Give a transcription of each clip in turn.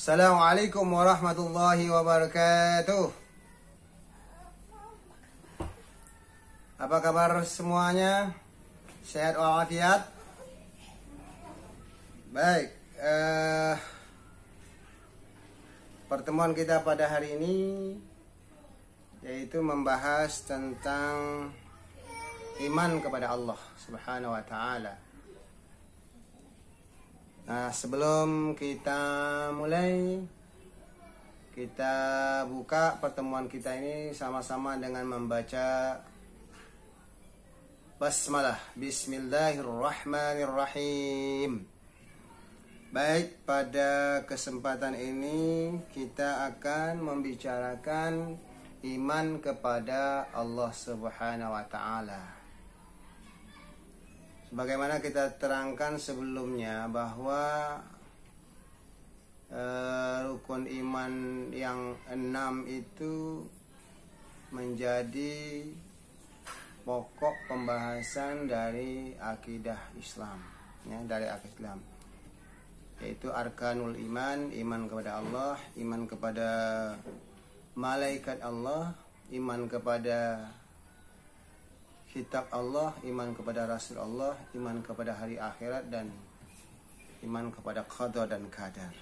Assalamualaikum warahmatullahi wabarakatuh. Apa kabar semuanya? Sehat walafiat? Baik, pertemuan kita pada hari ini yaitu membahas tentang iman kepada Allah Subhanahu wa ta'ala. Nah, sebelum kita mulai, kita buka pertemuan kita ini sama-sama dengan membaca basmalah. Bismillahirrahmanirrahim. Baik, pada kesempatan ini kita akan membicarakan iman kepada Allah Subhanahu wa ta'ala. Bagaimana kita terangkan sebelumnya bahwa rukun iman yang 6 itu menjadi pokok pembahasan dari akidah Islam, ya, dari akidah Islam, yaitu arkanul iman, iman kepada Allah, iman kepada malaikat Allah, iman kepada kitab Allah, iman kepada Rasul Allah, iman kepada hari akhirat, dan iman kepada qada dan qadar.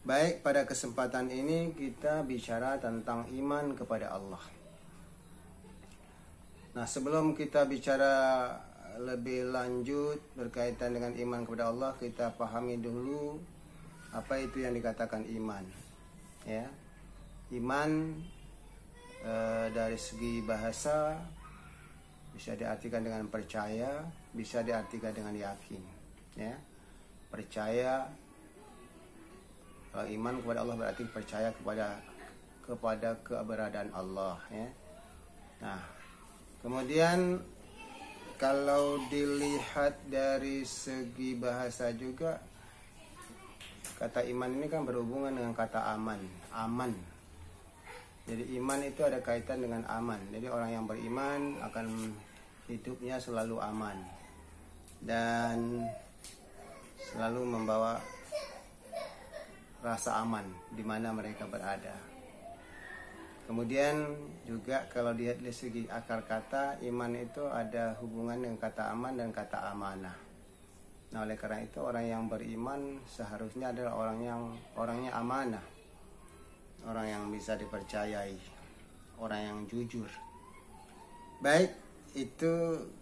Baik, pada kesempatan ini kita bicara tentang iman kepada Allah. Nah, sebelum kita bicara lebih lanjut berkaitan dengan iman kepada Allah, kita pahami dulu apa itu yang dikatakan iman. Ya, iman dari segi bahasa bisa diartikan dengan percaya, bisa diartikan dengan yakin. Ya, percaya, kalau iman kepada Allah berarti percaya kepada keberadaan Allah. Ya. Nah, kemudian kalau dilihat dari segi bahasa juga, kata iman ini kan berhubungan dengan kata aman. Jadi iman itu ada kaitan dengan aman. Jadi orang yang beriman akan hidupnya selalu aman dan selalu membawa rasa aman di mana mereka berada. Kemudian juga kalau dilihat dari segi akar kata, iman itu ada hubungan dengan kata aman dan kata amanah. Nah, oleh karena itu orang yang beriman seharusnya adalah orangnya amanah, orang yang bisa dipercayai, orang yang jujur. Baik, itu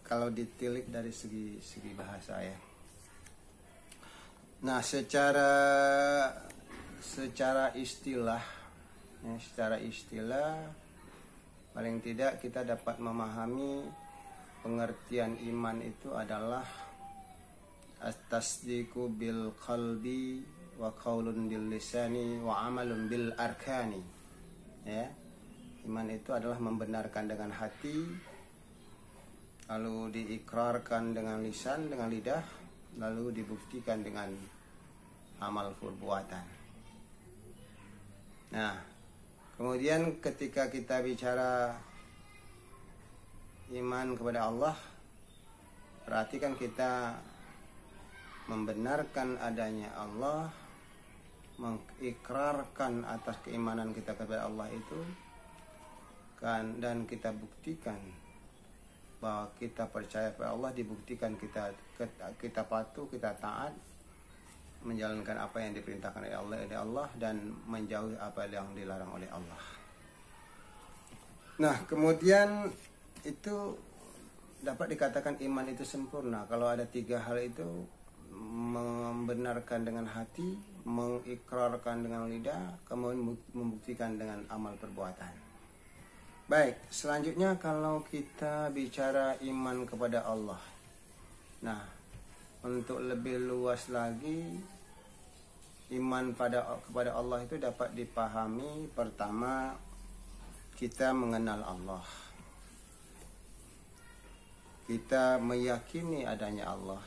kalau ditilik dari segi bahasa, ya. Nah, secara istilah, ya, secara istilah paling tidak kita dapat memahami pengertian iman itu adalah at-tasdiqu bil qalbi wa qaulun bil lisani wa amalun bil arkani. Ya, iman itu adalah membenarkan dengan hati, lalu diikrarkan dengan lisan, dengan lidah, lalu dibuktikan dengan amal perbuatan. Nah, kemudian ketika kita bicara iman kepada Allah, berarti kan kita membenarkan adanya Allah, mengikrarkan atas keimanan kita kepada Allah itu kan, dan kita buktikan bahwa kita percaya kepada Allah, dibuktikan kita patuh, kita taat, menjalankan apa yang diperintahkan oleh Allah dan menjauhi apa yang dilarang oleh Allah. Nah, kemudian itu dapat dikatakan iman itu sempurna kalau ada 3 hal itu: membenarkan dengan hati, mengikrarkan dengan lidah, kemudian membuktikan dengan amal perbuatan. Baik, selanjutnya kalau kita bicara iman kepada Allah. Nah, untuk lebih luas lagi, iman kepada Allah itu dapat dipahami, pertama, kita mengenal Allah. Kita meyakini adanya Allah.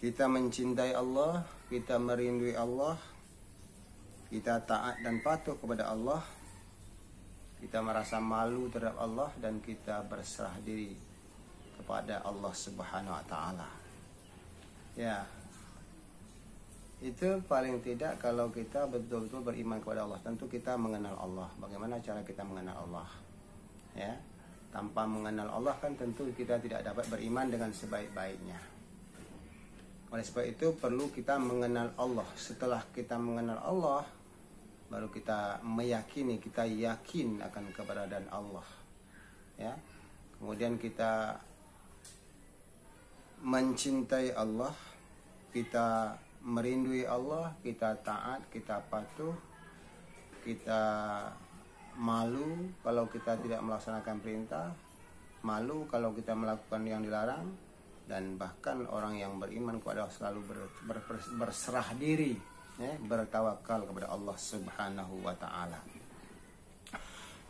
Kita mencintai Allah, kita merindui Allah, kita taat dan patuh kepada Allah, kita merasa malu terhadap Allah, dan kita berserah diri kepada Allah Subhanahu wa ta'ala. Ya, Itu paling tidak kalau kita betul-betul beriman kepada Allah, tentu kita mengenal Allah. Bagaimana cara kita mengenal Allah? Ya, tanpa mengenal Allah kan tentu kita tidak dapat beriman dengan sebaik-baiknya. Oleh sebab itu perlu kita mengenal Allah. Setelah kita mengenal Allah, baru kita meyakini, kita yakin akan keberadaan Allah. Ya, kemudian kita mencintai Allah, kita merindui Allah, kita taat, kita patuh, kita malu kalau kita tidak melaksanakan perintah, malu kalau kita melakukan yang dilarang, dan bahkan orang yang beriman kepada Allah selalu berserah diri, ya, bertawakal kepada Allah Subhanahu wa Ta'ala.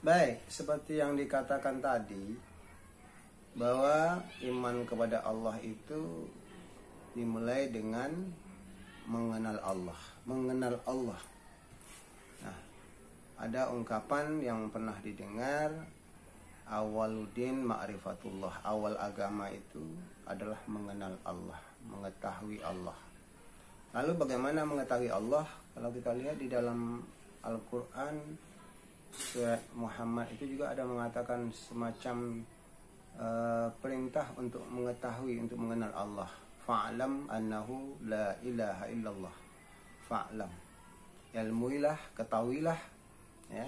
Baik, seperti yang dikatakan tadi, bahwa iman kepada Allah itu dimulai dengan mengenal Allah. Nah, ada ungkapan yang pernah didengar, awaludin ma'rifatullah. Awal agama itu adalah mengenal Allah, mengetahui Allah. Lalu bagaimana mengetahui Allah? Kalau kita lihat di dalam Al-Quran, surat Muhammad itu juga ada mengatakan semacam perintah untuk mengetahui, untuk mengenal Allah. Fa'lam annahu la ilaha illallah. Fa'lam, ilmuilah, ketahuilah, ya,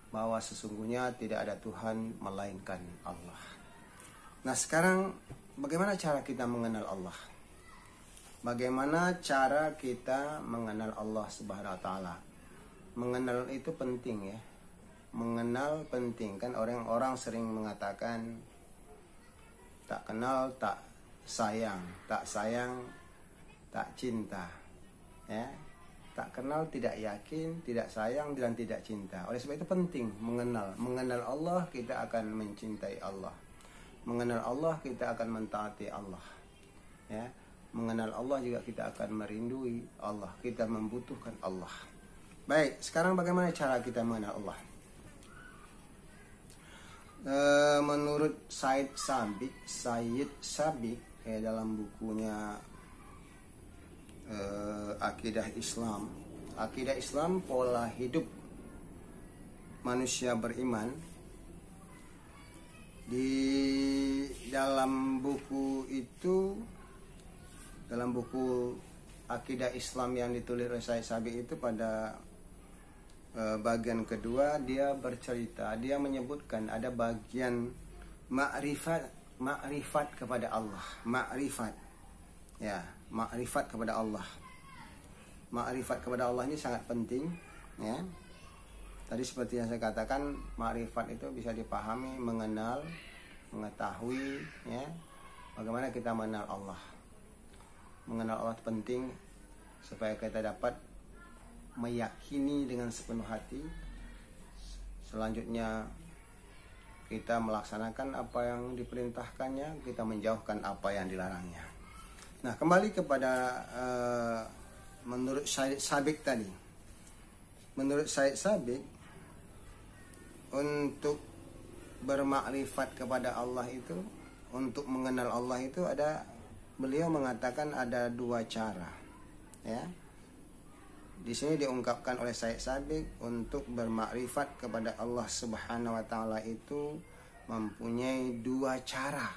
bahwa sesungguhnya tidak ada Tuhan melainkan Allah. Nah, sekarang bagaimana cara kita mengenal Allah? Bagaimana cara kita mengenal Allah Subhanahu wa Ta'ala? Mengenal itu penting, ya. Mengenal penting, kan orang-orang sering mengatakan tak kenal tak sayang, tak sayang tak cinta, ya. Tak kenal tidak yakin, tidak sayang dan tidak cinta. Oleh sebab itu penting mengenal Allah, kita akan mencintai Allah. Mengenal Allah, kita akan mentaati Allah, ya. Mengenal Allah juga kita akan merindui Allah, kita membutuhkan Allah. Baik, sekarang bagaimana cara kita mengenal Allah? Menurut Said Sabiq, dalam bukunya Akidah Islam, pola hidup manusia beriman. Di dalam buku itu, dalam buku Akidah Islam yang ditulis oleh Said Sabiq itu, pada bagian kedua dia bercerita, dia menyebutkan ada bagian makrifat kepada Allah. Makrifat kepada Allah. Makrifat kepada Allah ini sangat penting, ya. Tadi seperti yang saya katakan, makrifat itu bisa dipahami, mengenal, mengetahui, ya. Bagaimana kita mengenal Allah? Mengenal Allah itu penting supaya kita dapat meyakini dengan sepenuh hati. Selanjutnya kita melaksanakan apa yang diperintahkannya, kita menjauhkan apa yang dilarangnya. Nah, kembali kepada menurut Said Sabiq tadi. Menurut Said Sabiq, untuk bermakrifat kepada Allah itu, untuk mengenal Allah itu beliau mengatakan ada dua cara, ya. Di sini diungkapkan oleh Said Sabiq, untuk bermakrifat kepada Allah Subhanahu wa Ta'ala itu mempunyai dua cara.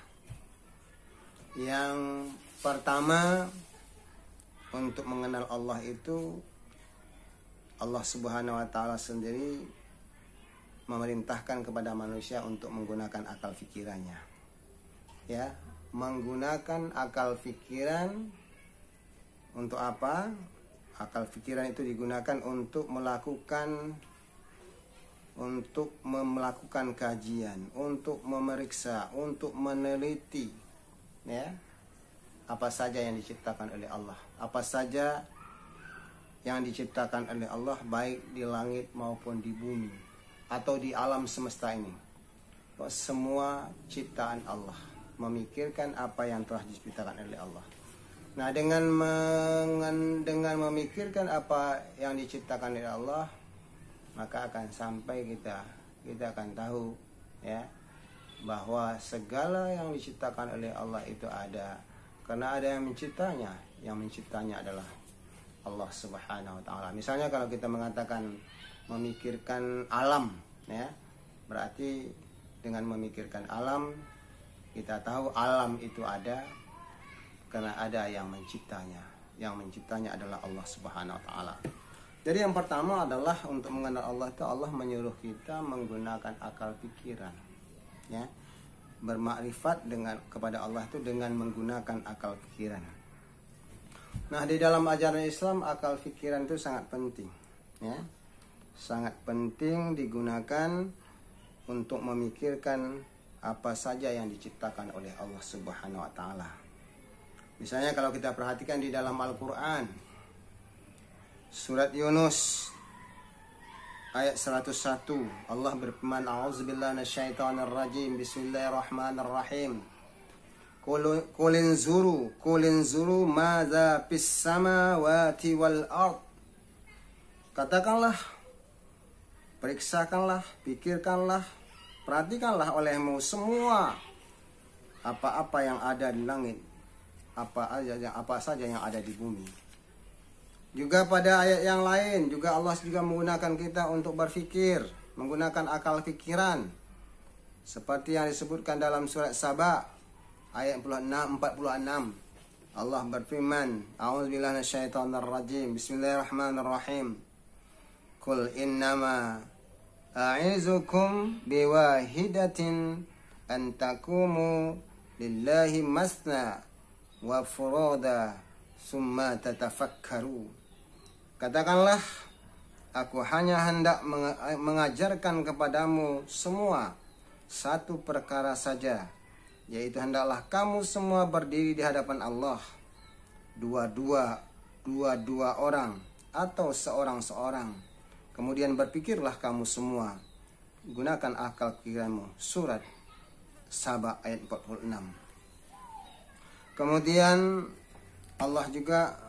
Yang pertama, untuk mengenal Allah itu, Allah Subhanahu wa Ta'ala sendiri memerintahkan kepada manusia untuk menggunakan akal pikirannya, ya. Menggunakan akal pikiran untuk apa? Akal pikiran itu digunakan untuk melakukan kajian, untuk memeriksa, untuk meneliti, ya, apa saja yang diciptakan oleh Allah, apa saja yang diciptakan oleh Allah, baik di langit maupun di bumi atau di alam semesta ini. Semua ciptaan Allah, memikirkan apa yang telah diciptakan oleh Allah. Nah, dengan memikirkan apa yang diciptakan oleh Allah, maka akan sampai kita akan tahu, ya, bahwa segala yang diciptakan oleh Allah itu ada karena ada yang menciptanya. Yang menciptanya adalah Allah Subhanahu wa taala. Misalnya kalau kita mengatakan memikirkan alam, ya, berarti dengan memikirkan alam kita tahu alam itu ada karena ada yang menciptanya. Yang menciptanya adalah Allah Subhanahu wa taala. Jadi yang pertama adalah untuk mengenal Allah itu Allah menyuruh kita menggunakan akal pikiran, ya. Bermakrifat kepada Allah itu dengan menggunakan akal pikiran. Nah, di dalam ajaran Islam akal pikiran itu sangat penting, ya. Sangat penting digunakan untuk memikirkan apa saja yang diciptakan oleh Allah Subhanahu wa taala. Misalnya kalau kita perhatikan di dalam Al-Qur'an surat Yunus ayat 101, Allah berfirman, a'udzubillahi minasyaitonir rajim, bismillahirrahmanirrahim. Qulin zuru madza fis samawati wal ard. Katakanlah, periksakanlah, pikirkanlah, perhatikanlah olehmu semua apa-apa yang ada di langit, apa saja yang ada di bumi. Juga pada ayat yang lain juga Allah juga menggunakan kita untuk berfikir, menggunakan akal pikiran. Seperti yang disebutkan dalam surat Saba ayat 46. Allah berfirman, a'udzubillahi minasyaitonir rajim, bismillahirrahmanirrahim. Qul innama a'izukum biwahidatin an taqumu lillahi masna wa furada summa tatafakkaru. Katakanlah, aku hanya hendak mengajarkan kepadamu semua satu perkara saja, yaitu hendaklah kamu semua berdiri di hadapan Allah, dua-dua orang atau seorang-seorang. Kemudian berpikirlah kamu semua, gunakan akal pikiranmu. Surat Saba ayat 46. Kemudian Allah juga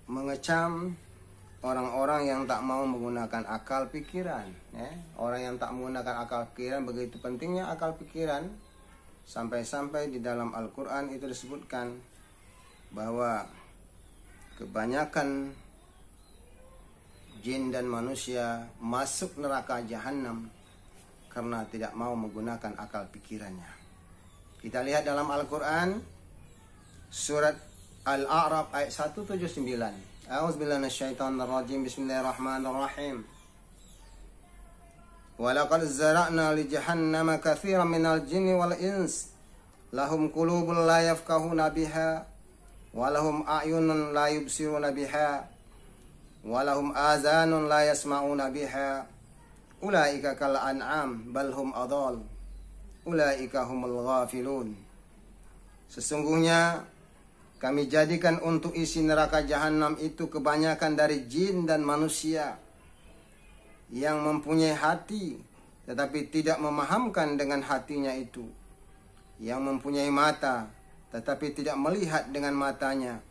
mengecam orang-orang yang tak mau menggunakan akal pikiran, ya. Orang yang tak menggunakan akal pikiran, begitu pentingnya akal pikiran, sampai-sampai di dalam Al-Quran itu disebutkan bahwa kebanyakan jin dan manusia masuk neraka jahanam karena tidak mau menggunakan akal pikirannya. Kita lihat dalam Al-Quran surat Al-A'raf ayat 179. A'udzubillahi minasyaitonir rajim, bismillahirrahmanirrahim. Walaqad zara'na li jahannama katsiran minal jinni wal ins lahum qulubun la yafqahuna biha wa lahum a'yunun la yubsiruna biha wa lahum azanun la yasma'una biha ulaika kal an'am bal hum adall ulaika humul ghafilun. Sesungguhnya kami jadikan untuk isi neraka jahanam itu kebanyakan dari jin dan manusia yang mempunyai hati tetapi tidak memahamkan dengan hatinya itu, yang mempunyai mata tetapi tidak melihat dengan matanya,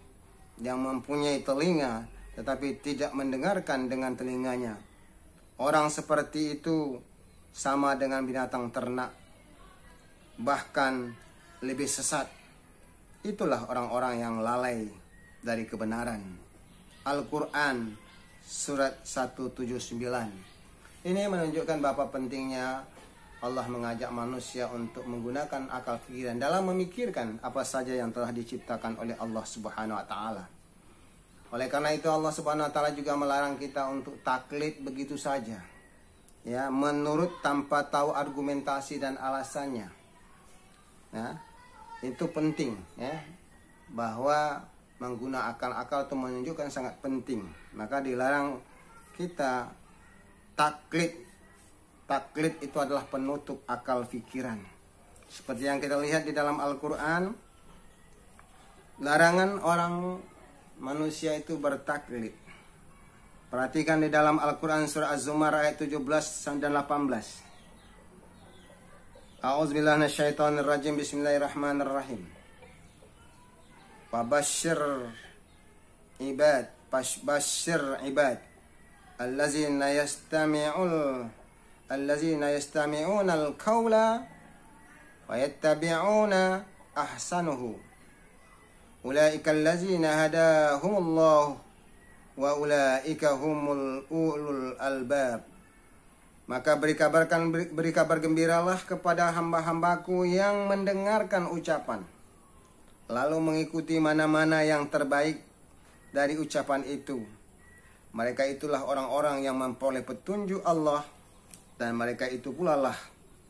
yang mempunyai telinga tetapi tidak mendengarkan dengan telinganya. Orang seperti itu sama dengan binatang ternak, bahkan lebih sesat. Itulah orang-orang yang lalai dari kebenaran. Al-Quran surat 179. Ini menunjukkan betapa pentingnya Allah mengajak manusia untuk menggunakan akal pikiran dalam memikirkan apa saja yang telah diciptakan oleh Allah Subhanahu wa taala. Oleh karena itu Allah Subhanahu wa taala juga melarang kita untuk taklid begitu saja, ya, menurut tanpa tahu argumentasi dan alasannya. Nah, itu penting, ya, bahwa menggunakan akal itu menunjukkan sangat penting. Maka dilarang kita taklid. Taklid itu adalah penutup akal pikiran. Seperti yang kita lihat di dalam Al-Quran, larangan orang manusia itu bertaklid. Perhatikan di dalam Al-Quran surah Az-Zumar ayat 17 dan 18. A'udzubillahi minasyaitonir rajim, bismillahirrahmanirrahim. Fabashshir ibad allazina yastami'una al-qawla wa yattabi'una ahsanuhu ulaika allazina hadahumullah wa ulaika humul ulul albab. Maka beri kabar gembiralah kepada hamba-hambaku yang mendengarkan ucapan, lalu mengikuti mana-mana yang terbaik dari ucapan itu. Mereka itulah orang-orang yang memperoleh petunjuk Allah, dan mereka itu pula lah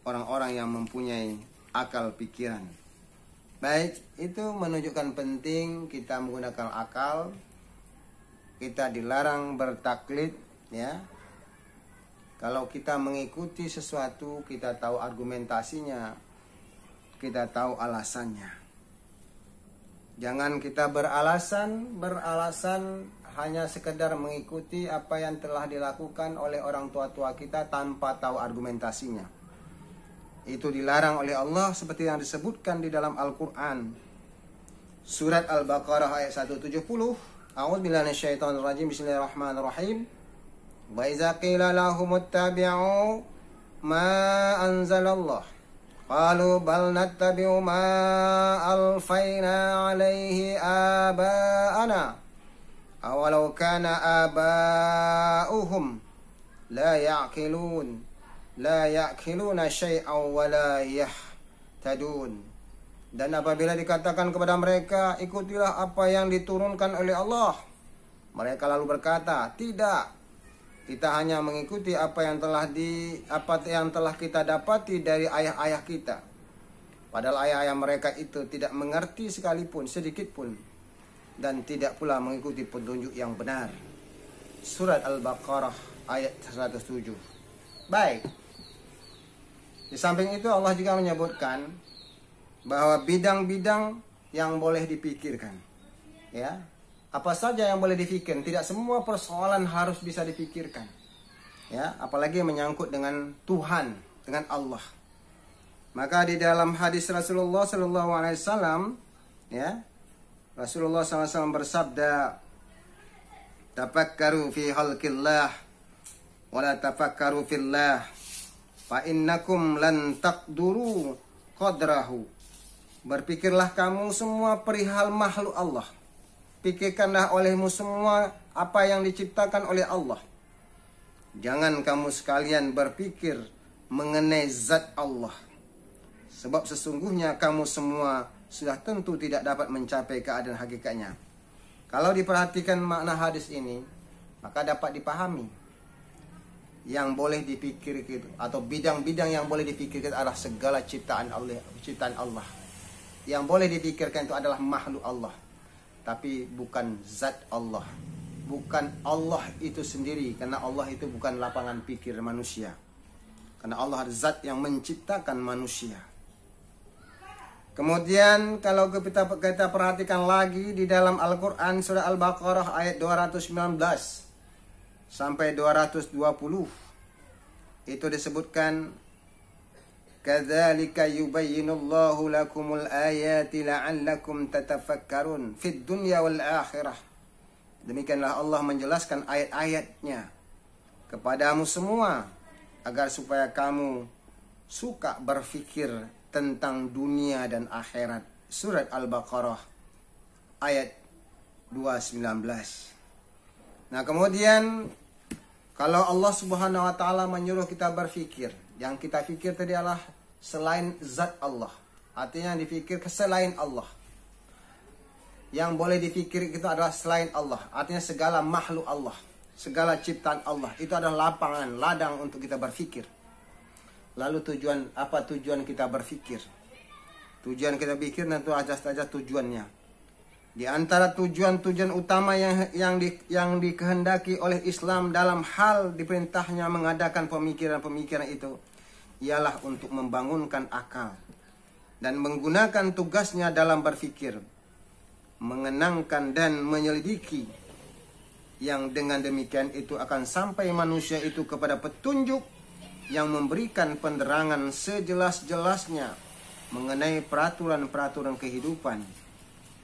orang-orang yang mempunyai akal pikiran. Baik, itu menunjukkan penting kita menggunakan akal. Kita dilarang bertaklid, ya. Kalau kita mengikuti sesuatu, kita tahu argumentasinya, kita tahu alasannya. Jangan kita beralasan hanya sekedar mengikuti apa yang telah dilakukan oleh orang tua-tua kita tanpa tahu argumentasinya. Itu dilarang oleh Allah seperti yang disebutkan di dalam Al-Quran. Surat Al-Baqarah ayat 170. A'udzubillahi minasyaitonirrajim. Bismillahirrahmanirrahim. Wa idza qila lahum ittabi'u ma anzalallah qalu bal nattabi'u ma alfayna 'alaihi aba'ana awalau kana aba'uhum la ya'qiluna syai'an wa la yahtadun. Dan apabila dikatakan kepada mereka, ikutilah apa yang diturunkan oleh Allah, mereka lalu berkata, tidak, kita hanya mengikuti apa yang telah kita dapati dari ayah-ayah kita. Padahal ayah-ayah mereka itu tidak mengerti sekalipun, sedikit pun, dan tidak pula mengikuti petunjuk yang benar. Surat Al-Baqarah ayat 107. Baik. Di samping itu Allah juga menyebutkan bahwa bidang-bidang yang boleh dipikirkan, ya. Apa saja yang boleh dipikirkan, tidak semua persoalan harus bisa dipikirkan, ya, apalagi menyangkut dengan Tuhan, dengan Allah. Maka di dalam hadis Rasulullah SAW, ya, Rasulullah SAW bersabda, tafakkaru fi khalqillah wa la tafakkaru fillah fa innakum lan taqduru qadrahu. Berpikirlah kamu semua perihal makhluk Allah. Pikirkanlah olehmu semua apa yang diciptakan oleh Allah. Jangan kamu sekalian berpikir mengenai zat Allah, sebab sesungguhnya kamu semua sudah tentu tidak dapat mencapai keadaan hakikatnya. Kalau diperhatikan makna hadis ini, maka dapat dipahami yang boleh dipikirkan atau bidang-bidang yang boleh dipikirkan adalah segala ciptaan Allah. Yang boleh dipikirkan itu adalah makhluk Allah, tapi bukan zat Allah, bukan Allah itu sendiri, karena Allah itu bukan lapangan pikir manusia, karena Allah adalah zat yang menciptakan manusia. Kemudian kalau kita perhatikan lagi di dalam Al-Quran surah Al-Baqarah ayat 219 sampai 220, itu disebutkan, kadzalika yubayyinullahu lakumul ayati la'allakum tatafakkarun fid dunya wal akhirah. Demikianlah Allah menjelaskan ayat-ayatnya kepadamu semua agar supaya kamu suka berfikir tentang dunia dan akhirat. Surat Al-Baqarah ayat 219. Nah, kemudian kalau Allah Subhanahu wa taala menyuruh kita berfikir, yang kita fikir tadi adalah selain zat Allah. Artinya yang dipikir selain Allah. Yang boleh dipikir itu adalah selain Allah. Artinya segala makhluk Allah, segala ciptaan Allah, itu adalah lapangan, ladang untuk kita berfikir. Lalu apa tujuan kita berfikir? Tujuan kita pikir tentu saja tujuannya. Di antara tujuan-tujuan utama yang dikehendaki oleh Islam dalam hal diperintahnya mengadakan pemikiran-pemikiran itu ialah untuk membangunkan akal dan menggunakan tugasnya dalam berfikir, mengenangkan dan menyelidiki, yang dengan demikian itu akan sampai manusia itu kepada petunjuk yang memberikan penerangan sejelas-jelasnya mengenai peraturan-peraturan kehidupan,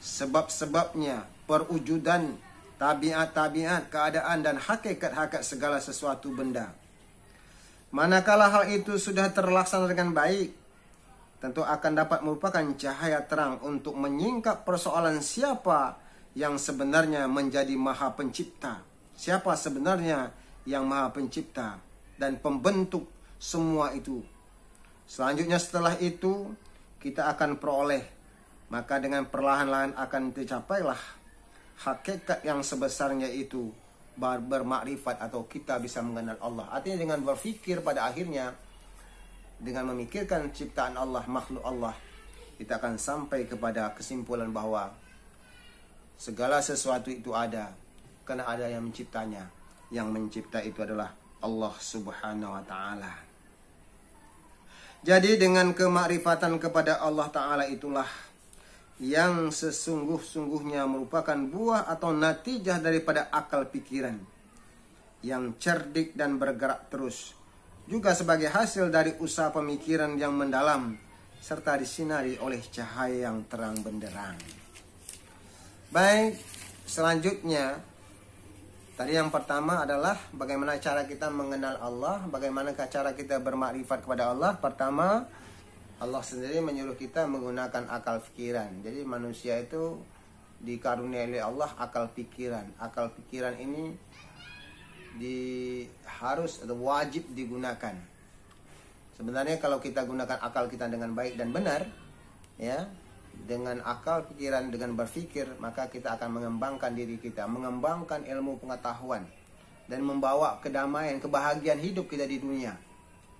sebab-sebabnya, perwujudan, tabiat-tabiat, keadaan dan hakikat-hakikat segala sesuatu benda. Manakala hal itu sudah terlaksana dengan baik, tentu akan dapat merupakan cahaya terang untuk menyingkap persoalan siapa yang sebenarnya menjadi Maha Pencipta. Siapa sebenarnya yang Maha Pencipta dan pembentuk semua itu. Selanjutnya setelah itu kita akan peroleh, maka dengan perlahan-lahan akan tercapailah hakikat yang sebesarnya itu, bermakrifat atau kita bisa mengenal Allah. Artinya dengan berfikir pada akhirnya, dengan memikirkan ciptaan Allah, makhluk Allah, kita akan sampai kepada kesimpulan bahwa segala sesuatu itu ada karena ada yang menciptanya. Yang mencipta itu adalah Allah Subhanahu wa Ta'ala. Jadi dengan kemakrifatan kepada Allah Ta'ala itulah yang sesungguh-sungguhnya merupakan buah atau natijah daripada akal pikiran yang cerdik dan bergerak terus, juga sebagai hasil dari usaha pemikiran yang mendalam serta disinari oleh cahaya yang terang benderang. Baik, selanjutnya tadi yang pertama adalah bagaimana cara kita mengenal Allah, bagaimana cara kita bermakrifat kepada Allah. Pertama, Allah sendiri menyuruh kita menggunakan akal pikiran. Jadi manusia itu dikaruniai oleh Allah akal pikiran. Akal pikiran ini harus atau wajib digunakan. Sebenarnya kalau kita gunakan akal kita dengan baik dan benar, ya, dengan akal pikiran, dengan berpikir, maka kita akan mengembangkan diri kita, mengembangkan ilmu pengetahuan, dan membawa kedamaian, kebahagiaan hidup kita di dunia.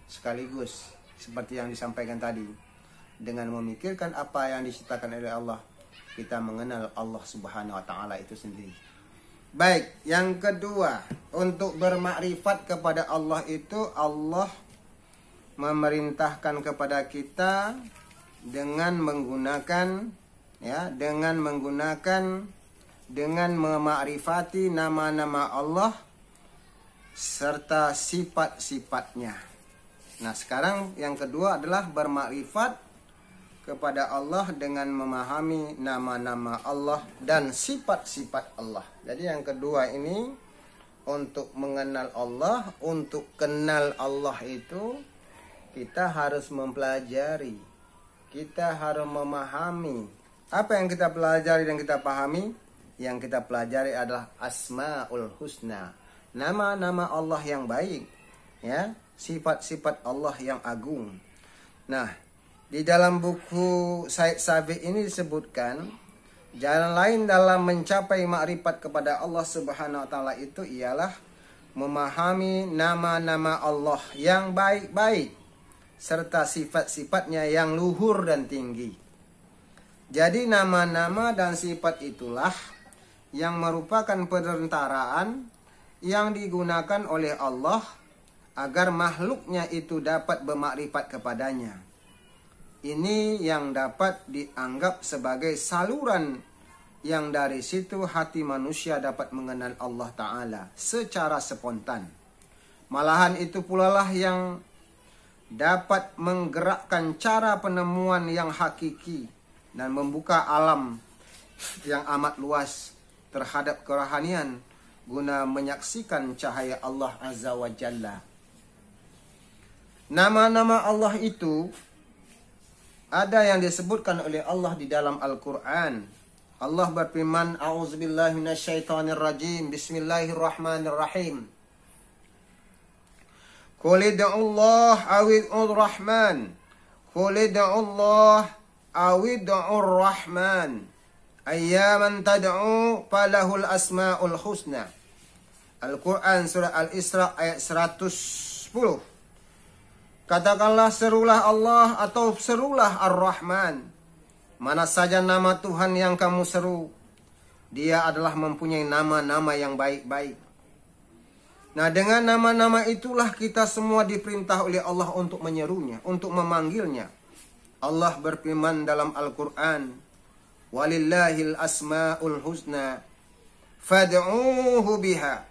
Sekaligus seperti yang disampaikan tadi, dengan memikirkan apa yang diciptakan oleh Allah, kita mengenal Allah Subhanahu wa Ta'ala itu sendiri. Baik, yang kedua, untuk bermakrifat kepada Allah itu, Allah memerintahkan kepada kita dengan menggunakan, ya, dengan memakrifati nama-nama Allah serta sifat-sifatnya. Nah, sekarang yang kedua adalah bermakrifat kepada Allah dengan memahami nama-nama Allah dan sifat-sifat Allah. Jadi yang kedua ini, untuk mengenal Allah, untuk kenal Allah itu kita harus mempelajari, kita harus memahami. Apa yang kita pelajari dan kita pahami? Yang kita pelajari adalah Asmaul Husna, nama-nama Allah yang baik, ya, sifat-sifat Allah yang agung. Nah, di dalam buku Said Sabiq ini disebutkan jalan lain dalam mencapai makrifat kepada Allah Subhanahu wa Ta'ala itu ialah memahami nama-nama Allah yang baik-baik serta sifat-sifatnya yang luhur dan tinggi. Jadi nama-nama dan sifat itulah yang merupakan perentaraan yang digunakan oleh Allah agar makhluknya itu dapat bermakrifat kepadanya. Ini yang dapat dianggap sebagai saluran yang dari situ hati manusia dapat mengenal Allah Ta'ala secara spontan. Malahan itu pula lah yang dapat menggerakkan cara penemuan yang hakiki dan membuka alam yang amat luas terhadap kerohanian guna menyaksikan cahaya Allah Azza wa Jalla. Nama-nama Allah itu ada yang disebutkan oleh Allah di dalam Al-Quran. Allah berfirman, A'udzubillahi minasyaitonirrajim, Bismillahirrahmanirrahim. Qul id'ullah awid'ur rahman. Qul id'ullah awid'ur rahman. Ayyaman tad'u falahul asma'ul husna. Al-Quran surah Al-Isra ayat 110. Katakanlah serulah Allah atau serulah Ar-Rahman. Mana saja nama Tuhan yang kamu seru, Dia adalah mempunyai nama-nama yang baik-baik. Nah, dengan nama-nama itulah kita semua diperintah oleh Allah untuk menyerunya, untuk memanggilnya. Allah berfirman dalam Al-Quran, Walillahil asma'ul husna fad'uhu biha.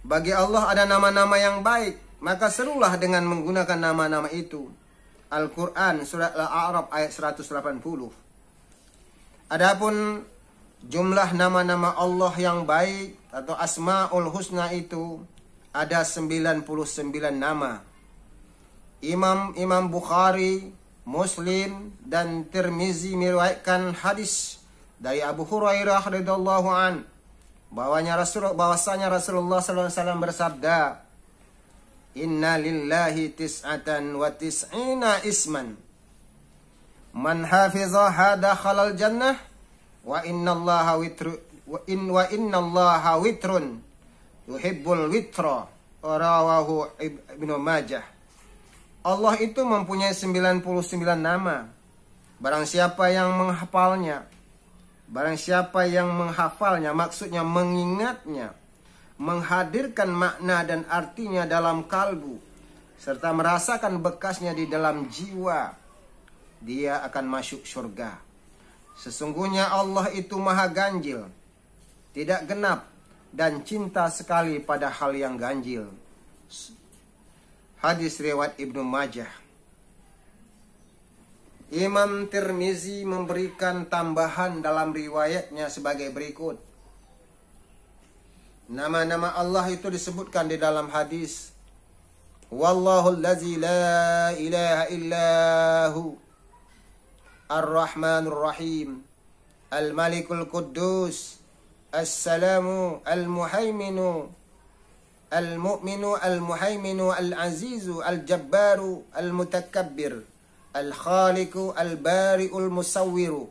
Bagi Allah ada nama-nama yang baik, maka serulah dengan menggunakan nama-nama itu. Al-Quran surat Al-A'raf ayat 180. Adapun jumlah nama-nama Allah yang baik atau Asma'ul Husna itu ada 99 nama. Imam Bukhari Muslim dan Tirmizi meriwayatkan hadis dari Abu Hurairah radhiyallahu an bahwasanya Rasulullah sallallahu alaihi wasallam bersabda, "Inna lillahi tis'atan wa tis'ina isman. Man hafizaha dakhalal jannah wa innallaha witrun yuhibbul witra." Rawahu Ibnu Majah. Allah itu mempunyai 99 nama. Barang siapa yang menghafalnya, maksudnya mengingatnya, menghadirkan makna dan artinya dalam kalbu, serta merasakan bekasnya di dalam jiwa, dia akan masuk surga. Sesungguhnya Allah itu maha ganjil, tidak genap, dan cinta sekali pada hal yang ganjil. Hadis riwayat Ibnu Majah. Imam Tirmizi memberikan tambahan dalam riwayatnya sebagai berikut. Nama-nama Allah itu disebutkan di dalam hadis. Wallahu allazi la ilaha illahu ar-Rahmanur Rahim, Al-Malikul Quddus, As-Salamu Al-Muhaiminu Al-Mu'minu Al-Muhaiminu Al-Azizu Al-Jabbaru Al-Mutakabbir Al-Khaliqu Al-Bari'ul Musawwiru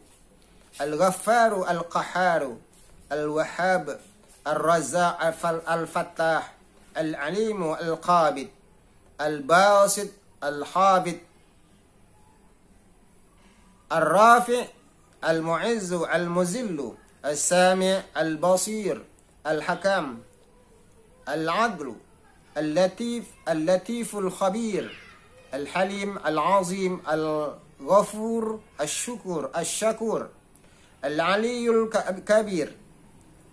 Al-Ghaffaru Al-Qahharu Al-Wahhab Al-Razzaq Al-Fattah Al-Alimu Al-Qabid Al-Basit Al-Habid Al-Rafi' Al-Mu'izzu Al-Muzillu Al-Sami' Al-Basir Al-Hakam العدل اللطيف الخبير الحليم العظيم الغفور الشكور العلي الكبير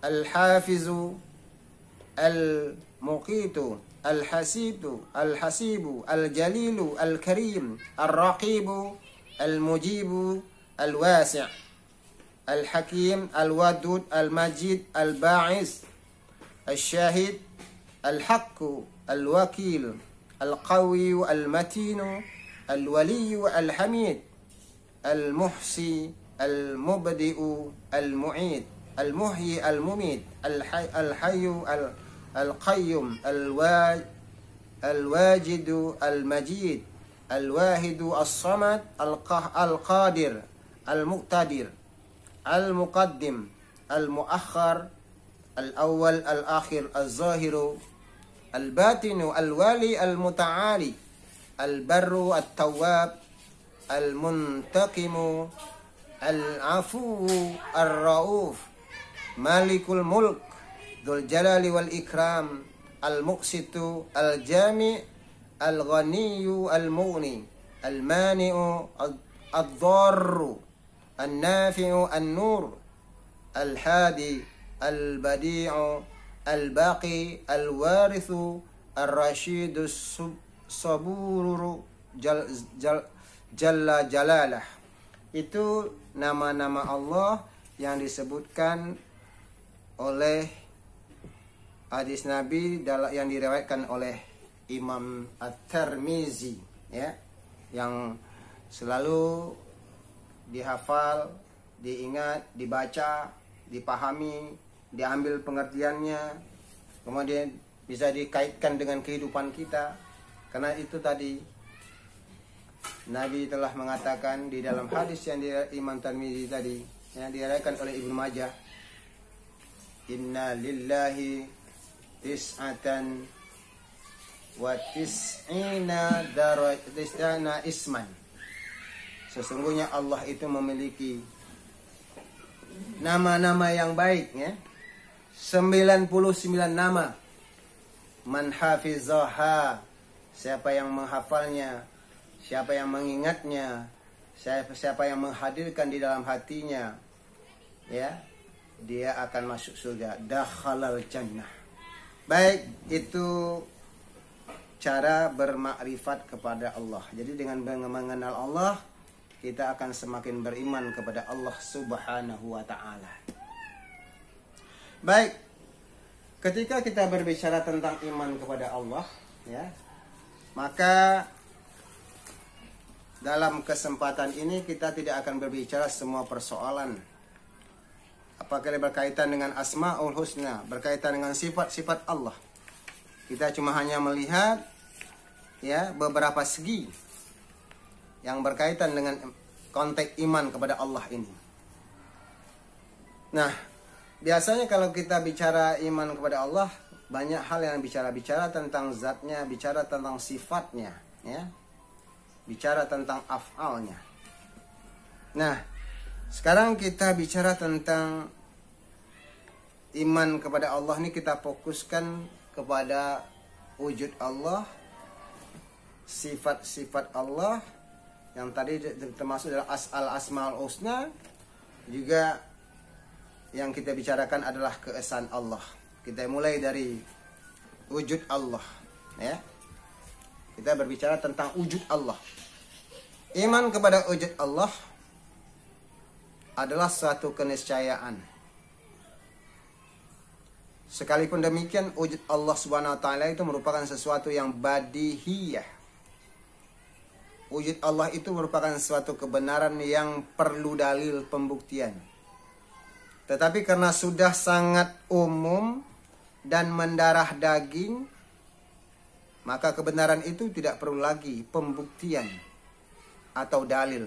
الحافظ المقيت الحسيب الجليل الكريم الرقيب المجيب الواسع الحكيم الودود المجيد الباعث الشاهد الحق الوكيل القوي المتين الولي الحميد المحصي المبدئ المعيد المحيي المميت الحي القيوم الواجد المجيد الواحد الصمد القادر المقتدر المقدم المؤخر الأول الآخر الظاهر الباطن الوالي المتعالي البر التواب المنتقم العفو الرؤوف مالك الملك ذو الجلال والإكرام المقسط الجامع الغني المغني المانع الضار النافع النور الهادي البديع الباقي الوارث الرشيد الصبور jalla jalalah. Itu nama-nama Allah yang disebutkan oleh hadis Nabi yang diriwayatkan oleh Imam At-Tirmizi, ya, yang selalu dihafal, diingat, dibaca, dipahami, diambil pengertiannya, kemudian bisa dikaitkan dengan kehidupan kita. Karena itu tadi Nabi telah mengatakan di dalam hadis yang Imam Tirmizi tadi yang diriwayatkan oleh Ibnu Majah, Inna lillahi tis'atan wa tis'ina isman. Sesungguhnya Allah itu memiliki nama-nama yang baik, ya. 99 nama. Man hafizaha, siapa yang menghafalnya, siapa yang mengingatnya, siapa yang menghadirkan di dalam hatinya, ya, dia akan masuk surga. Dakhalal jannah. Baik, itu cara bermakrifat kepada Allah. Jadi dengan mengenal Allah, kita akan semakin beriman kepada Allah Subhanahu wa ta'ala. Baik, ketika kita berbicara tentang iman kepada Allah, ya, maka dalam kesempatan ini kita tidak akan berbicara semua persoalan. Apakah berkaitan dengan Asmaul Husna, berkaitan dengan sifat-sifat Allah. Kita cuma hanya melihat ya beberapa segi yang berkaitan dengan konteks iman kepada Allah ini. Nah, biasanya kalau kita bicara iman kepada Allah, banyak hal yang bicara tentang zatnya, bicara tentang sifatnya, ya. Bicara tentang af'alnya. Nah, sekarang kita bicara tentang iman kepada Allah ini, kita fokuskan kepada wujud Allah, sifat-sifat Allah yang tadi termasuk dalam al-asmaul husna, juga yang kita bicarakan adalah keesaan Allah. Kita mulai dari wujud Allah, ya. Kita berbicara tentang wujud Allah. Iman kepada wujud Allah adalah suatu keniscayaan. Sekalipun demikian, wujud Allah Subhanahu wa taala itu merupakan sesuatu yang badihiyah. Wujud Allah itu merupakan suatu kebenaran yang perlu dalil pembuktian. Tetapi karena sudah sangat umum dan mendarah daging, maka kebenaran itu tidak perlu lagi pembuktian atau dalil.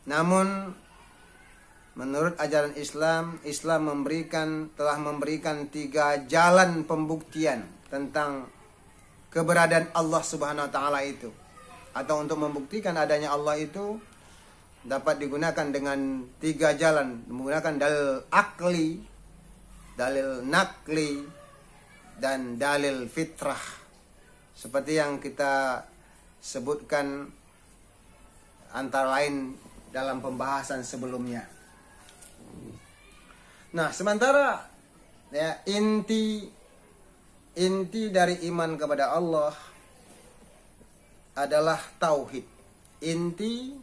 Namun menurut ajaran Islam, Islam telah memberikan 3 jalan pembuktian tentang keberadaan Allah Subhanahu wa taala itu. Atau untuk membuktikan adanya Allah itu dapat digunakan dengan 3 jalan, menggunakan dalil akli, dalil nakli, dan dalil fitrah. Seperti yang kita sebutkan antara lain dalam pembahasan sebelumnya. Nah, sementara ya inti dari iman kepada Allah adalah tauhid. Inti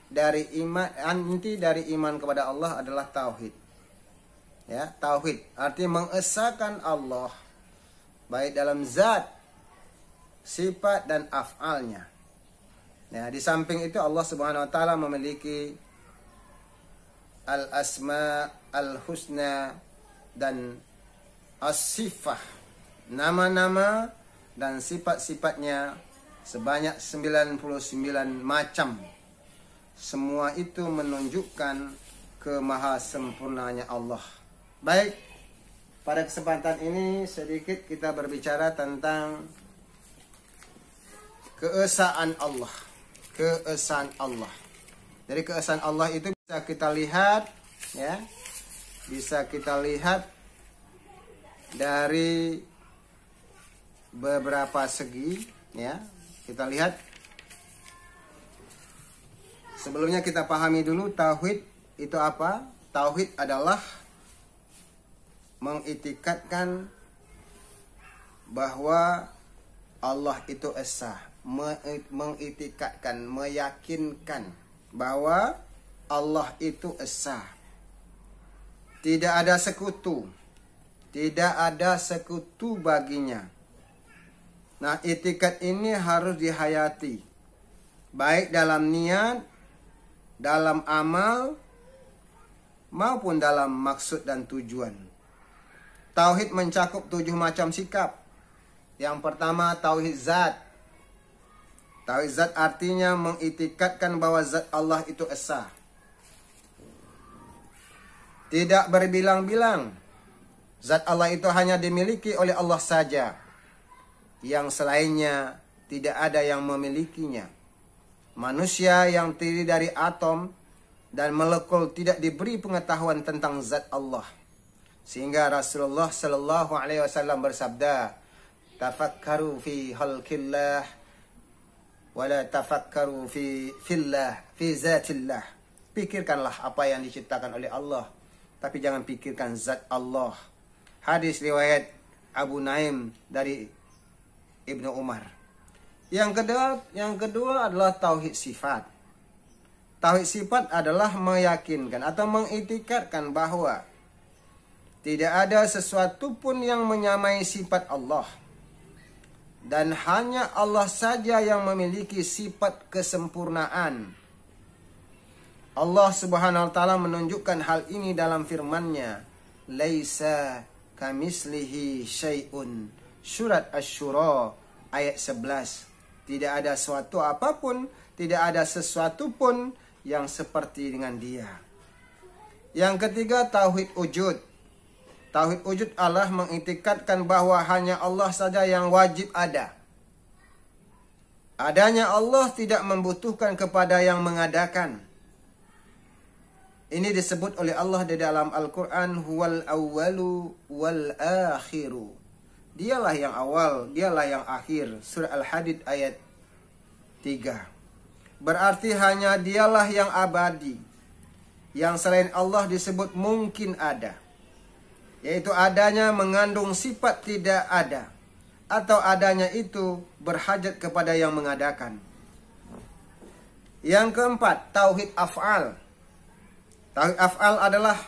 dari iman kepada Allah adalah tauhid. Ya, tauhid artinya mengesahkan Allah baik dalam zat, sifat dan af'alnya. Nah, di samping itu Allah Subhanahu wa taala memiliki al-asma al-husna dan as-sifah, nama-nama dan sifat-sifatnya sebanyak 99 macam. Semua itu menunjukkan kemahasempurnanya Allah. Baik, pada kesempatan ini sedikit kita berbicara tentang keesaan Allah. Keesaan Allah. Dari keesaan Allah itu bisa kita lihat, ya, bisa kita lihat dari beberapa segi, ya. Kita lihat. Sebelumnya kita pahami dulu tauhid itu apa? Tauhid adalah mengitikadkan bahwa Allah itu esa, mengitikadkan, meyakinkan bahwa Allah itu esa. Tidak ada sekutu. Tidak ada sekutu baginya. Nah, itikad ini harus dihayati. Baik dalam niat, dalam amal, maupun dalam maksud dan tujuan. Tauhid mencakup 7 macam sikap. Yang pertama, tauhid zat. Tauhid zat artinya mengitikadkan bahwa zat Allah itu esa. Tidak berbilang-bilang. Zat Allah itu hanya dimiliki oleh Allah saja. Yang selainnya tidak ada yang memilikinya. Manusia yang terdiri dari atom dan molekul tidak diberi pengetahuan tentang zat Allah. Sehingga Rasulullah Sallallahu Alaihi Wasallam bersabda, "Tafakkaru fi khalqillah, wala tafakkaru fillah, fi zatillah." Pikirkanlah apa yang diciptakan oleh Allah, tapi jangan pikirkan zat Allah. Hadis riwayat Abu Naim dari Ibnu Umar. Yang kedua adalah tauhid sifat. Tauhid sifat adalah meyakinkan atau mengitikadkan bahwa tidak ada sesuatu pun yang menyamai sifat Allah. dan hanya Allah saja yang memiliki sifat kesempurnaan. Allah Subhanahu wa taala menunjukkan hal ini dalam firman-Nya, "Laisa kamislihi syai'un." Surat Asy-Syura ayat 11. Tidak ada suatu apapun, tidak ada sesuatu pun yang seperti dengan Dia. Yang ketiga, tauhid wujud. Tauhid wujud Allah mengiktikadkan bahwa hanya Allah saja yang wajib ada. Adanya Allah tidak membutuhkan kepada yang mengadakan. Ini disebut oleh Allah di dalam Al-Quran, huwal awwalu wal akhiru. Dialah yang awal, dialah yang akhir. Surah Al-Hadid ayat 3. Berarti hanya dialah yang abadi. Yang selain Allah disebut mungkin ada. Yaitu adanya mengandung sifat tidak ada. Atau adanya itu berhajat kepada yang mengadakan. Yang keempat, tauhid af'al. Tauhid af'al adalah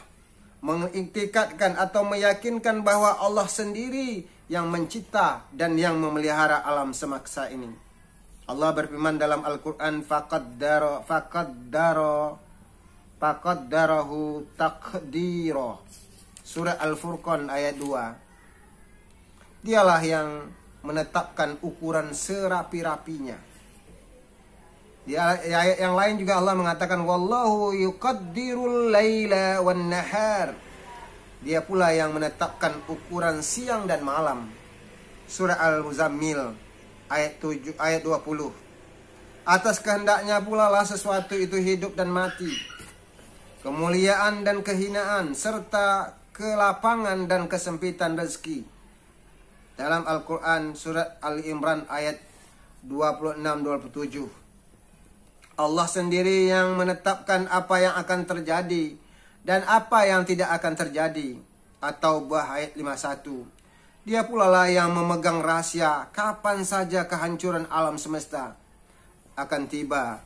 mengiktikadkan atau meyakinkan bahwa Allah sendiri yang mencipta dan yang memelihara alam semesta ini. Allah berfirman dalam Al-Quran, faqaddarahu taqdira. Surah Al-Furqan ayat 2. Dialah yang menetapkan ukuran serapi-rapinya. Di ayat yang lain juga Allah mengatakan, wallahu yuqaddirul laila wan nahar. Dia pula yang menetapkan ukuran siang dan malam. Surah Al-Muzammil ayat 20. Atas kehendaknya pula lah sesuatu itu hidup dan mati, kemuliaan dan kehinaan, serta kelapangan dan kesempitan rezeki. Dalam Al-Quran surat Ali Imran ayat 26-27. Allah sendiri yang menetapkan apa yang akan terjadi dan apa yang tidak akan terjadi. At-Taubah ayat 51. Dia pula lah yang memegang rahasia kapan saja kehancuran alam semesta akan tiba.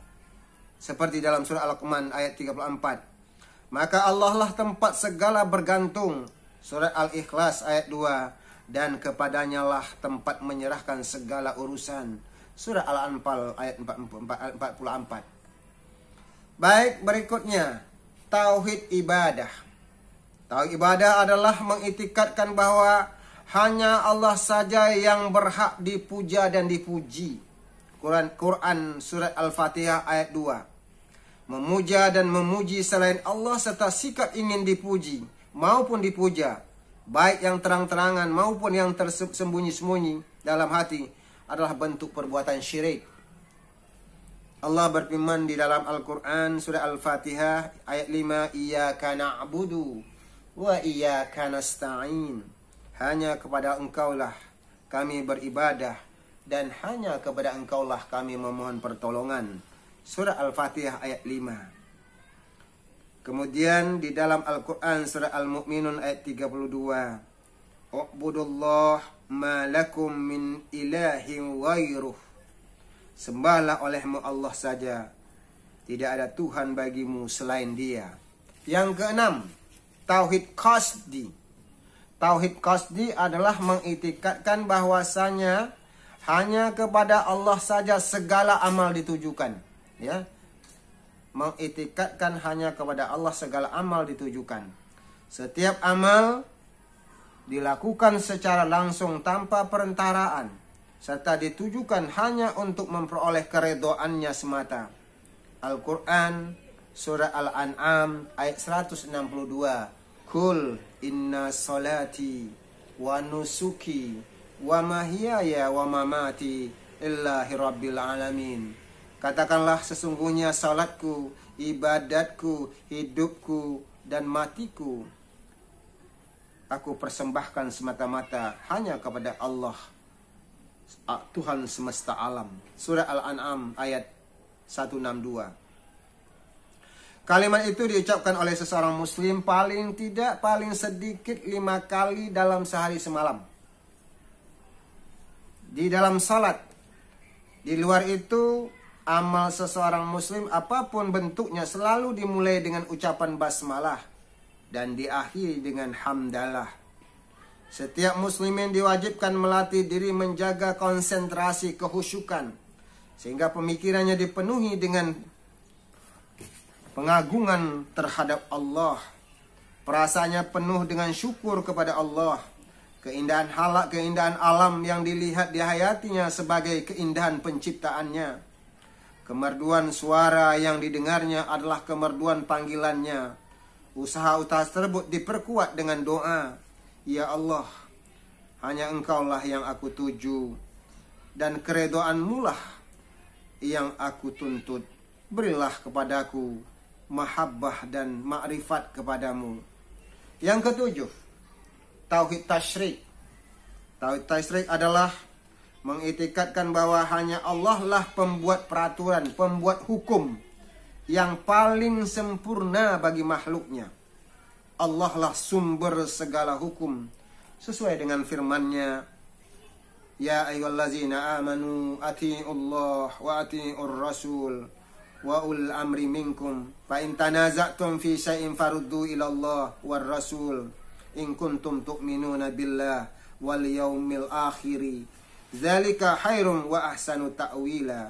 Seperti dalam surah Al-Luqman ayat 34. Maka Allah lah tempat segala bergantung. Surat Al-Ikhlas ayat 2. Dan kepadanya lah tempat menyerahkan segala urusan. Surah Al-Anfal ayat 44. Baik, berikutnya tauhid ibadah. Tauhid ibadah adalah mengiktikadkan bahwa hanya Allah saja yang berhak dipuja dan dipuji. Quran surat Al-Fatihah ayat 2. Memuja dan memuji selain Allah serta sikap ingin dipuji maupun dipuja, baik yang terang-terangan maupun yang tersembunyi-sembunyi dalam hati, adalah bentuk perbuatan syirik. Allah berfirman di dalam Al-Quran surah Al-Fatihah ayat 5, Iyyaka na'budu wa iyyaka nasta'in. Hanya kepada Engkaulah kami beribadah dan hanya kepada Engkaulah kami memohon pertolongan. Surah Al-Fatihah ayat 5. Kemudian di dalam Al-Quran surah Al-Mu'minun ayat 32. U'budullah ma lakum min ilahin ghairuh. Sembahlah olehmu Allah saja, tidak ada Tuhan bagimu selain Dia. Yang keenam, tauhid qasdi. Tauhid qasdi adalah mengiktikadkan bahwasanya hanya kepada Allah saja segala amal ditujukan, ya. Mengiktikadkan hanya kepada Allah segala amal ditujukan. Setiap amal dilakukan secara langsung tanpa perentaraan, serta ditujukan hanya untuk memperoleh keridhaannya semata. Al-Quran surah Al-An'am ayat 162. Kul inna salati wa nusuki wa mahyaya wa mamati lillahi rabbil alamin. Katakanlah, sesungguhnya salatku, ibadatku, hidupku dan matiku aku persembahkan semata-mata hanya kepada Allah, Tuhan semesta alam. Surah Al-An'am ayat 162. Kalimat itu diucapkan oleh seseorang muslim paling sedikit 5 kali dalam sehari semalam. Di dalam salat. Di luar itu, amal seseorang muslim apapun bentuknya selalu dimulai dengan ucapan basmalah dan diakhiri dengan hamdalah. Setiap muslimin diwajibkan melatih diri menjaga konsentrasi kehusyukan, sehingga pemikirannya dipenuhi dengan pengagungan terhadap Allah. Perasaannya penuh dengan syukur kepada Allah. Keindahan halak, keindahan alam yang dilihat dihayatinya sebagai keindahan penciptaannya. Kemerduan suara yang didengarnya adalah kemerduan panggilannya. Usaha-usaha tersebut diperkuat dengan doa. Ya Allah, hanya Engkaulah yang aku tuju, dan keredoan-Mu lah yang aku tuntut. Berilah kepadaku mahabbah dan ma'rifat kepadamu. Yang ketujuh, tauhid tasyrik. Tauhid tasyrik adalah mengitikadkan bahwa hanya Allah lah pembuat peraturan, pembuat hukum yang paling sempurna bagi makhluknya. Allah lah sumber segala hukum, sesuai dengan firman-Nya, Ya ayyuhallazina amanu atii'ullah wa atii'ur rasul wa ul amri minkum fa in tanaza'tum fi syai'in faruddu ila Allah war rasul in kuntum tu'minuna billah wal yaumil akhir dzalika khairum wa ahsanu ta'wila.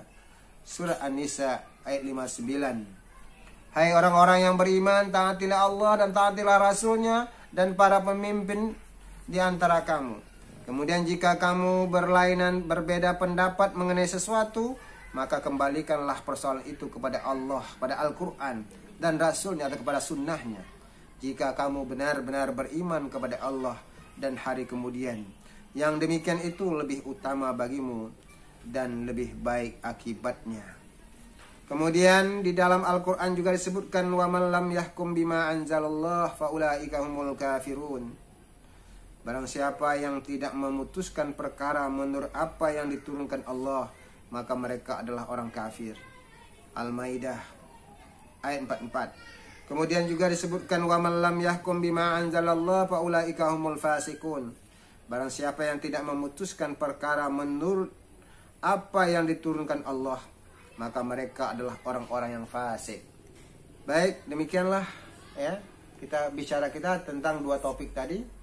Surah An-Nisa ayat 59. Hai orang-orang yang beriman, taatilah Allah dan taatilah Rasul-Nya dan para pemimpin di antara kamu. Kemudian jika kamu berlainan, berbeda pendapat mengenai sesuatu, maka kembalikanlah persoalan itu kepada Allah, pada Al-Quran dan Rasul-Nya atau kepada sunnahnya. Jika kamu benar-benar beriman kepada Allah dan hari kemudian, yang demikian itu lebih utama bagimu dan lebih baik akibatnya. Kemudian di dalam Al-Quran juga disebutkan wa man lam yahkum bima anzalallah faulaika humul kafirun. Barang siapa yang tidak memutuskan perkara menurut apa yang diturunkan Allah, maka mereka adalah orang kafir. Al-Maidah ayat 44. Kemudian juga disebutkan wa man lam yahkum bima anzalallah faulaika humul fasikun. Barang siapa yang tidak memutuskan perkara menurut apa yang diturunkan Allah, maka mereka adalah orang-orang yang fasik. Baik, demikianlah ya. Kita tentang dua topik tadi.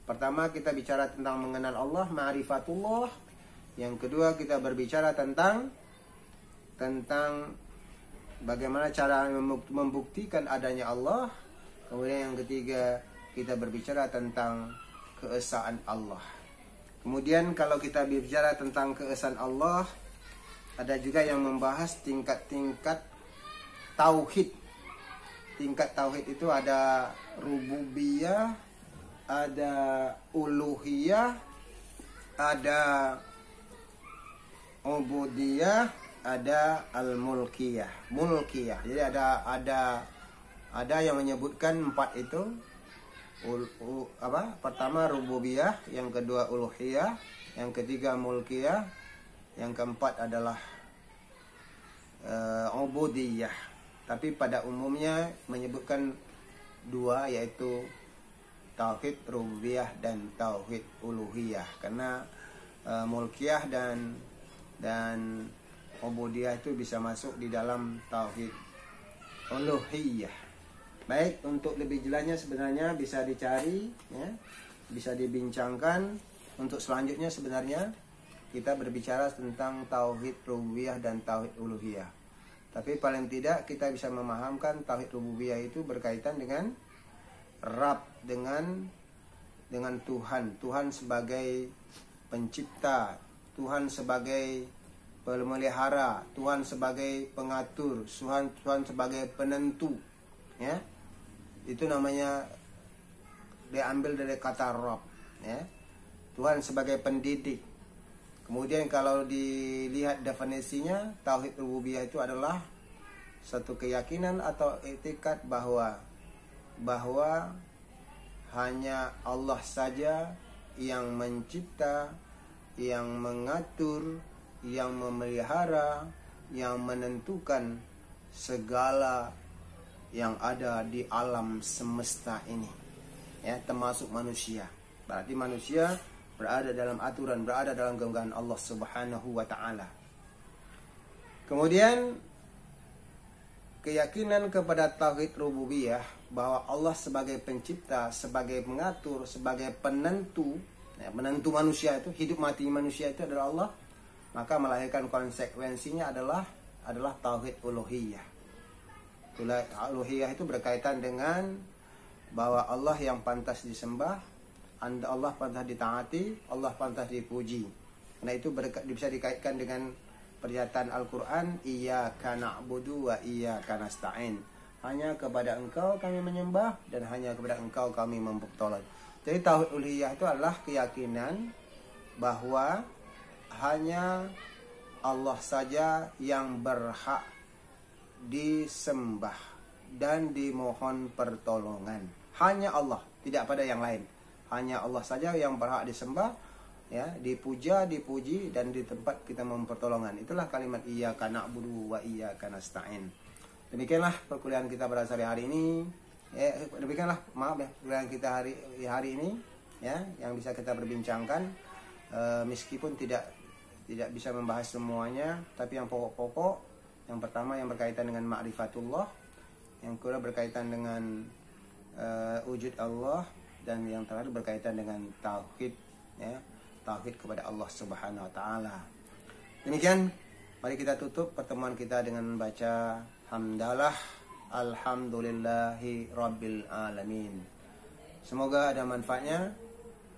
Pertama kita bicara tentang mengenal Allah, ma'rifatullah. Yang kedua kita berbicara tentang bagaimana cara membuktikan adanya Allah. Kemudian yang ketiga kita berbicara tentang keesaan Allah. Kemudian kalau kita berbicara tentang keesaan Allah, ada juga yang membahas tingkat-tingkat tauhid. Tingkat tauhid itu ada rububiyah, ada uluhiyah, ada ubudiyah, ada al-mulkiyah. Mulkiyah. Jadi ada yang menyebutkan empat itu. Pertama rububiyah, yang kedua uluhiyah, yang ketiga mulkiyah, yang keempat adalah ubudiyah. Tapi pada umumnya menyebutkan dua, yaitu tauhid rububiyah dan tauhid uluhiyah. Karena mulkiyah dan ubudiyah itu bisa masuk di dalam tauhid uluhiyah. Baik, untuk lebih jelasnya sebenarnya bisa dicari ya, bisa dibincangkan. Untuk selanjutnya sebenarnya kita berbicara tentang tauhid rububiyah dan tauhid uluhiyah. Tapi paling tidak kita bisa memahamkan tauhid rububiyah itu berkaitan dengan Rabb, dengan Tuhan. Tuhan sebagai pencipta, Tuhan sebagai pemelihara, Tuhan sebagai pengatur, Tuhan sebagai penentu. Ya. Itu namanya diambil dari kata Rabb, ya. Tuhan sebagai pendidik. Kemudian kalau dilihat definisinya, tauhid rububiyah itu adalah satu keyakinan atau i'tikad bahwa hanya Allah saja yang mencipta, yang mengatur, yang memelihara, yang menentukan segala yang ada di alam semesta ini, ya, termasuk manusia. Berarti manusia berada dalam aturan, berada dalam genggaman Allah Subhanahu wa taala. Kemudian keyakinan kepada tauhid rububiyah, bahwa Allah sebagai pencipta, sebagai pengatur, sebagai penentu, menentu manusia itu, hidup mati manusia itu adalah Allah, maka melahirkan konsekuensinya adalah tauhid uluhiyah. Uluhiyah itu berkaitan dengan bahwa Allah yang pantas disembah, Allah pantas ditaati, Allah pantas dipuji. Karena itu bisa dikaitkan dengan pernyataan Al-Quran, iyyaka na'budu wa iyyaka nasta'in. Hanya kepada Engkau kami menyembah dan hanya kepada Engkau kami bertolak. Jadi tauhid uluhiyah itu adalah keyakinan bahwa hanya Allah saja yang berhak disembah dan dimohon pertolongan. Hanya Allah, tidak pada yang lain. Hanya Allah saja yang berhak disembah, ya, dipuja, dipuji, dan di tempat kita mohon pertolongan. Itulah kalimat iyyaka na'budu wa iyyaka nasta'in. Demikianlah perkuliahan kita pada sore hari ini. Demikianlah perkuliahan kita hari ini, ya, yang bisa kita perbincangkan. Meskipun tidak bisa membahas semuanya, tapi yang pokok-pokok. Yang pertama yang berkaitan dengan ma'rifatullah, yang kedua berkaitan dengan wujud Allah, dan yang terakhir berkaitan dengan tauhid, ya, tauhid kepada Allah Subhanahu wa taala. Demikian, mari kita tutup pertemuan kita dengan membaca hamdalah alhamdulillahi rabbil alamin. Semoga ada manfaatnya.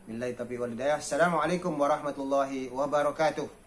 Billahi taufiq wal hidayah. Assalamualaikum warahmatullahi wabarakatuh.